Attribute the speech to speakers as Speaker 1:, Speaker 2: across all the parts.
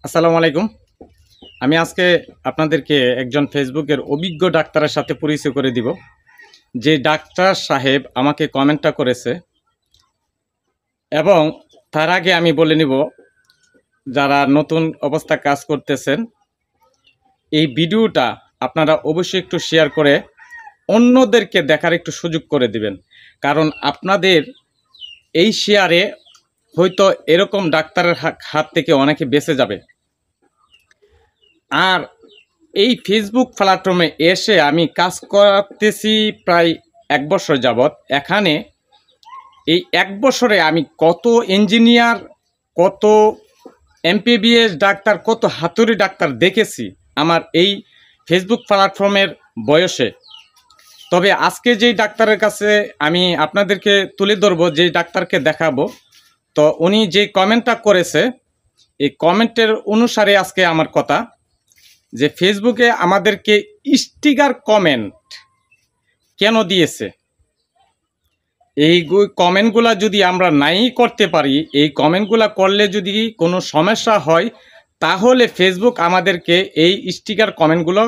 Speaker 1: আসসালামু আলাইকুম। আমি আজকে আপনাদেরকে একজন ফেসবুকের অভিজ্ঞ ডাক্তারের সাথে পরিচয় করে দিব। যে ডাক্তার সাহেব আমাকে কমেন্টটা করেছে, এবং তার আগে আমি বলে নিব, যারা নতুন অবস্থায় কাজ করতেছেন, এই ভিডিওটা আপনারা অবশ্যই একটু শেয়ার করে অন্যদেরকে দেখার একটু সুযোগ করে দিবেন। কারণ আপনাদের এই শেয়ারে হয়তো এরকম ডাক্তারের হাত থেকে অনেকে বেঁচে যাবে। আর এই ফেসবুক প্ল্যাটফর্মে এসে আমি কাজ করতেছি প্রায় 1 বছর যাবৎ। এখানে এই 1 বছরে আমি কত ইঞ্জিনিয়ার, কত এমবিবিএস ডাক্তার, কত হাতুড়ি ডাক্তার দেখেছি আমার এই ফেসবুক প্ল্যাটফর্মের বয়সে। তবে আজকে যেই ডাক্তারের কাছে আমি আপনাদেরকে তুলে ধরবো, যেই ডাক্তারকে দেখাবো, তো উনি যে কমেন্টটা করেছে, এই কমেন্টের অনুসারে আজকে আমার কথা, যে ফেসবুকে আমাদেরকে স্টিকার কমেন্ট কেন দিয়েছে। এই কমেন্টগুলো যদি আমরা নাই করতে পারি, এই কমেন্টগুলো করলে যদি কোনো সমস্যা হয়, তাহলে ফেসবুক আমাদেরকে এই স্টিকার কমেন্টগুলো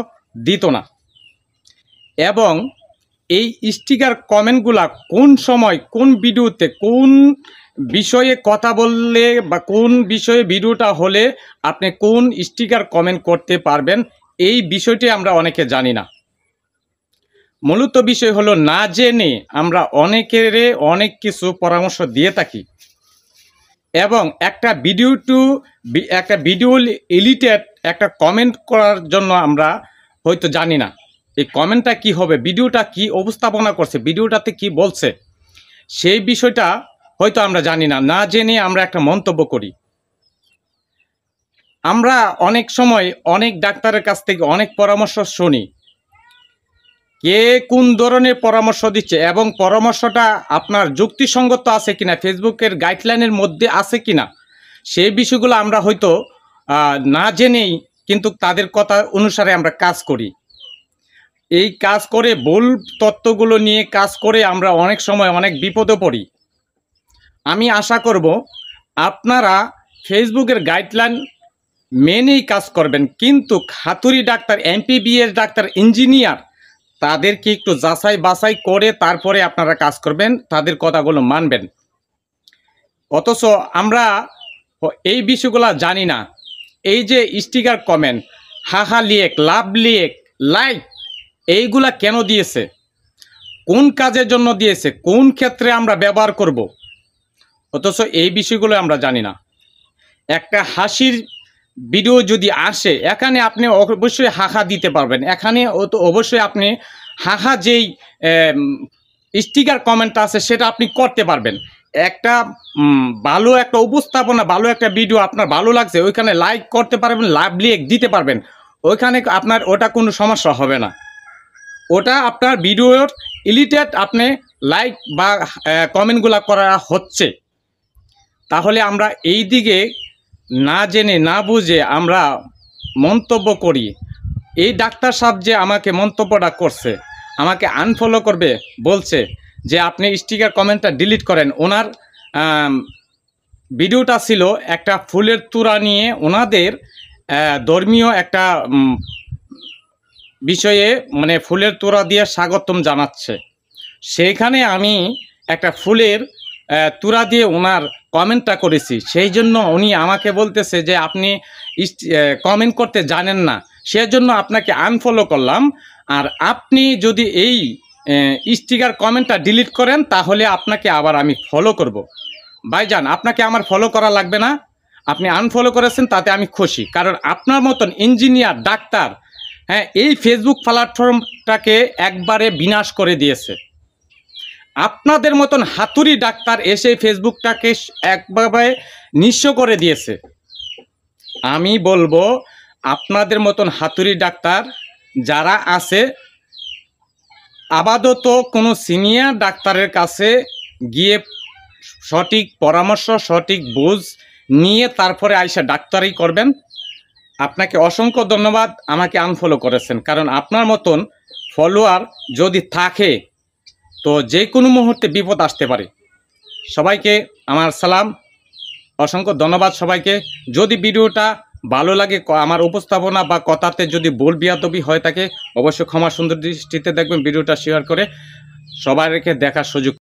Speaker 1: দিত না। এবং এই স্টিকার কমেন্টগুলো কোন সময়, কোন ভিডিওতে, কোন বিষয়ে কথা বললে বা কোন বিষয়ে ভিডিওটা হলে আপনি কোন স্টিকার কমেন্ট করতে পারবেন, এই বিষয়টি আমরা অনেকে জানি না। মূলত বিষয় হলো, না জেনে আমরা অনেকেরে অনেক কিছু পরামর্শ দিয়ে থাকি, এবং একটা ভিডিও এডিটেড একটা কমেন্ট করার জন্য আমরা হয়তো জানি না এই কমেন্টটা কি হবে, ভিডিওটা কি উপস্থাপনা করছে, ভিডিওটাতে কি বলছে, সেই বিষয়টা হয়তো আমরা জানি না। না জেনে আমরা একটা মন্তব্য করি। আমরা অনেক সময় অনেক ডাক্তারের কাছ থেকে অনেক পরামর্শ শুনি, কে কোন ধরনের পরামর্শ দিচ্ছে এবং পরামর্শটা আপনার যুক্তিসঙ্গত আছে কিনা, ফেসবুকের গাইডলাইনের মধ্যে আছে কিনা, সেই বিষয়গুলো আমরা হয়তো না জেনেই কিন্তু তাদের কথা অনুসারে আমরা কাজ করি। এই কাজ করে ভুল তথ্যগুলো নিয়ে কাজ করে আমরা অনেক সময় অনেক বিপদে পড়ি। আমি আশা করব আপনারা ফেসবুকের গাইডলাইন মেনেই কাজ করবেন, কিন্তু হাতুড়ি ডাক্তার, এমবিবিএস ডাক্তার, ইঞ্জিনিয়ার, তাদেরকে একটু যাচাই বাছাই করে তারপরে আপনারা কাজ করবেন, তাদের কথাগুলো মানবেন। অথচ আমরা এই বিষয়গুলো জানি না। এই যে স্টিকার কমেন্ট, হাহা লিয়েক, লাভ লিয়েক, লাইক, এইগুলা কেন দিয়েছে, কোন কাজের জন্য দিয়েছে, কোন ক্ষেত্রে আমরা ব্যবহার করব, অথচ এই বিষয়গুলো আমরা জানি না। একটা হাসির ভিডিও যদি আসে, এখানে আপনি অবশ্যই হাহা দিতে পারবেন, এখানে অবশ্যই আপনি হাহা যেই স্টিকার কমেন্ট আছে সেটা আপনি করতে পারবেন। একটা ভালো একটা উপস্থাপনা, ভালো একটা ভিডিও আপনার ভালো লাগছে, ওইখানে লাইক করতে পারবেন, লাভ লিখ দিতে পারবেন, ওইখানে আপনার ওটা কোনো সমস্যা হবে না। ওটা আপনার ভিডিওর এডিটেড আপনি লাইক বা কমেন্টগুলো করা হচ্ছে। তাহলে আমরা এই দিকে না জেনে না বুঝে আমরা মন্তব্য করি। এই ডাক্তার সাহেব যে আমাকে মন্তব্যটা করছে, আমাকে আনফলো করবে বলছে, যে আপনি স্টিকার কমেন্টটা ডিলিট করেন। ওনার ভিডিওটা ছিল একটা ফুলের তোড়া নিয়ে, ওনাদের ধর্মীয় একটা বিষয়ে, মানে ফুলের তোড়া দিয়ে স্বাগতম জানাচ্ছে। সেইখানে আমি একটা ফুলের তোড়া দিয়ে ওনার কমেন্টটা করেছি, সেই জন্য উনি আমাকে বলতেছে যে আপনি কমেন্ট করতে জানেন না, সেজন্য আপনাকে আনফলো করলাম। আর আপনি যদি এই স্টিকার কমেন্টটা ডিলিট করেন, তাহলে আপনাকে আবার আমি ফলো করব। ভাইজান, আপনাকে আমার ফলো করা লাগবে না, আপনি আনফলো করেছেন তাতে আমি খুশি। কারণ আপনার মতন ইঞ্জিনিয়ার, ডাক্তার, হ্যাঁ, এই ফেসবুক প্ল্যাটফর্মটাকে একবারে বিনাশ করে দিয়েছে। আপনাদের মতন হাতুড়ি ডাক্তার এসে ফেসবুকটাকে একভাবে নিঃস্ব করে দিয়েছে। আমি বলবো, আপনাদের মতন হাতুড়ি ডাক্তার যারা আছে, আপাতত কোনো সিনিয়র ডাক্তারের কাছে গিয়ে সঠিক পরামর্শ, সঠিক বুঝ নিয়ে তারপরে আইসা ডাক্তারি করবেন। আপনাকে অসংখ্য ধন্যবাদ আমাকে আনফলো করেছেন, কারণ আপনার মতন ফলোয়ার যদি থাকে তো যে কোনো মুহূর্তে বিপদ আসতে পারে। সবাইকে আমার সালাম, অসংখ্য ধন্যবাদ সবাইকে। যদি ভিডিওটা ভালো লাগে আমার উপস্থাপনা বা কথাতে যদি ভুল বিয়াদবি হয়ে থাকে অবশ্যই ক্ষমা সুন্দর দৃষ্টিতে দেখবেন, ভিডিওটা শেয়ার করে সবাইকে দেখার সুযোগ